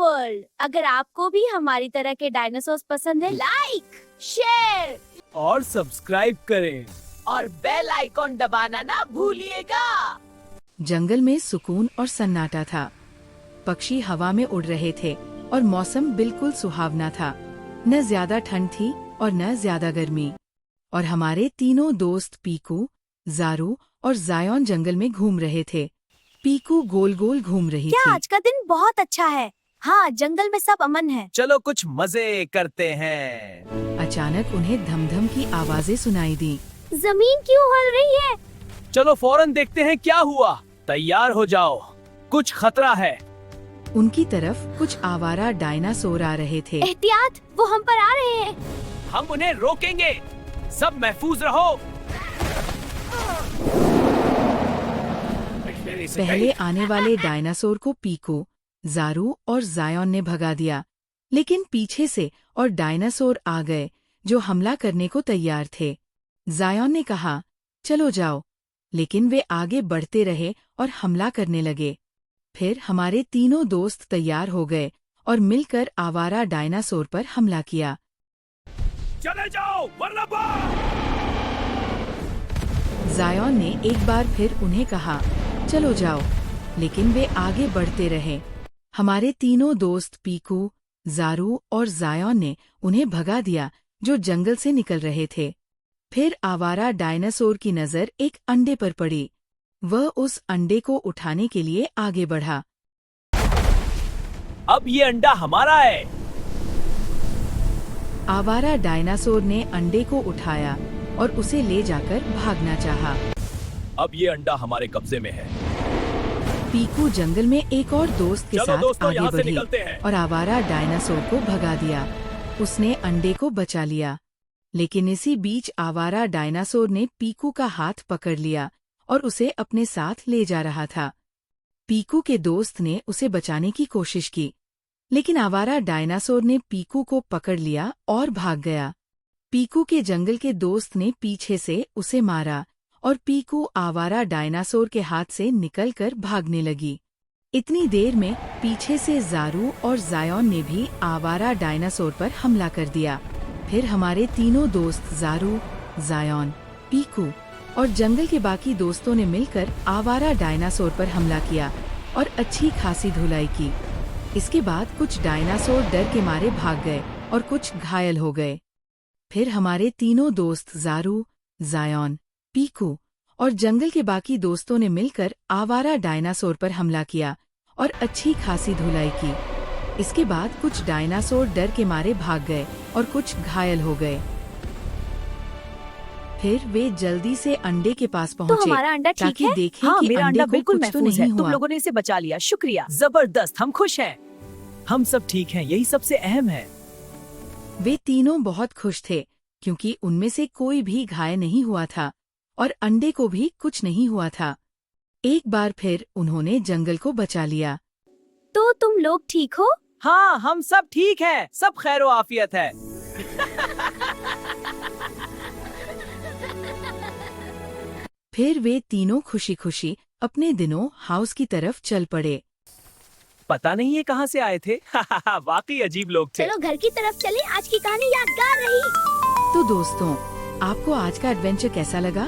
World. अगर आपको भी हमारी तरह के डायनासोर पसंद है, लाइक, शेयर और सब्सक्राइब करें और बेल आइकॉन दबाना ना भूलिएगा। जंगल में सुकून और सन्नाटा था। पक्षी हवा में उड़ रहे थे और मौसम बिल्कुल सुहावना था। न ज्यादा ठंड थी और न ज्यादा गर्मी। और हमारे तीनों दोस्त पीकू, ज़ारू और जायॉन जंगल में घूम रहे थे। पीकू गोल गोल घूम रही क्या थी। आज का दिन बहुत अच्छा है। हाँ, जंगल में सब अमन है। चलो कुछ मजे करते हैं। अचानक उन्हें धमधम की आवाजें सुनाई दी। जमीन क्यों हिल रही है? चलो फौरन देखते हैं क्या हुआ। तैयार हो जाओ, कुछ खतरा है। उनकी तरफ कुछ आवारा डायनासोर आ रहे थे। एहतियात, वो हम पर आ रहे हैं। हम उन्हें रोकेंगे। सब महफूज रहो। पहले आने वाले डायनासोर को पीकू, ज़ारू और जायॉन ने भगा दिया, लेकिन पीछे से और डायनासोर आ गए जो हमला करने को तैयार थे। जायॉन ने कहा, चलो जाओ, लेकिन वे आगे बढ़ते रहे और हमला करने लगे। फिर हमारे तीनों दोस्त तैयार हो गए और मिलकर आवारा डायनासोर पर हमला किया। चले जाओ वरना जायॉन ने एक बार फिर उन्हें कहा, चलो जाओ, लेकिन वे आगे बढ़ते रहे। हमारे तीनों दोस्त पीकू, ज़ारू और जायॉन ने उन्हें भगा दिया जो जंगल से निकल रहे थे। फिर आवारा डायनासोर की नज़र एक अंडे पर पड़ी। वह उस अंडे को उठाने के लिए आगे बढ़ा। अब ये अंडा हमारा है। आवारा डायनासोर ने अंडे को उठाया और उसे ले जाकर भागना चाहा। अब ये अंडा हमारे कब्जे में है। पीकू जंगल में एक और दोस्त के चलो साथ दोस्तों, आगे यहाँ से बढ़ी निकलते हैं। और आवारा डायनासोर को भगा दिया। उसने अंडे को बचा लिया, लेकिन इसी बीच आवारा डायनासोर ने पीकू का हाथ पकड़ लिया और उसे अपने साथ ले जा रहा था। पीकू के दोस्त ने उसे बचाने की कोशिश की, लेकिन आवारा डायनासोर ने पीकू को पकड़ लिया और भाग गया। पीकू के जंगल के दोस्त ने पीछे से उसे मारा और पीकू आवारा डायनासोर के हाथ से निकलकर भागने लगी। इतनी देर में पीछे से ज़ारू और जायॉन ने भी आवारा डायनासोर पर हमला कर दिया। फिर हमारे तीनों दोस्त ज़ारू, जायॉन, पीकू और जंगल के बाकी दोस्तों ने मिलकर आवारा डायनासोर पर हमला किया और अच्छी खासी धुलाई की। इसके बाद कुछ डायनासोर डर के मारे भाग गए और कुछ घायल हो गए। फिर हमारे तीनों दोस्त ज़ारू, जायॉन, पीकू और जंगल के बाकी दोस्तों ने मिलकर आवारा डायनासोर पर हमला किया और अच्छी खासी धुलाई की। इसके बाद कुछ डायनासोर डर के मारे भाग गए और कुछ घायल हो गए। फिर वे जल्दी से अंडे के पास तो पहुंचे हमारा अंडा ठीक ताकि है? देखें हाँ, कि मेरा अंडे अंडा को बिल्कुल कुछ तो महफूज है। नहीं तुम हुआ। लोगों ने इसे बचा लिया, शुक्रिया। जबरदस्त, हम खुश हैं। हम सब ठीक हैं, यही सबसे अहम है। वे तीनों बहुत खुश थे क्योंकि उनमें से कोई भी घायल नहीं हुआ था और अंडे को भी कुछ नहीं हुआ था। एक बार फिर उन्होंने जंगल को बचा लिया। तो तुम लोग ठीक हो? हाँ, हम सब ठीक हैं, सब खैरो आफियत है। फिर वे तीनों खुशी खुशी अपने दिनों हाउस की तरफ चल पड़े। पता नहीं ये कहाँ से आए थे। वाकई अजीब लोग थे। चलो घर की तरफ चलें। आज की कहानी यादगार रही। तो दोस्तों, आपको आज का एडवेंचर कैसा लगा?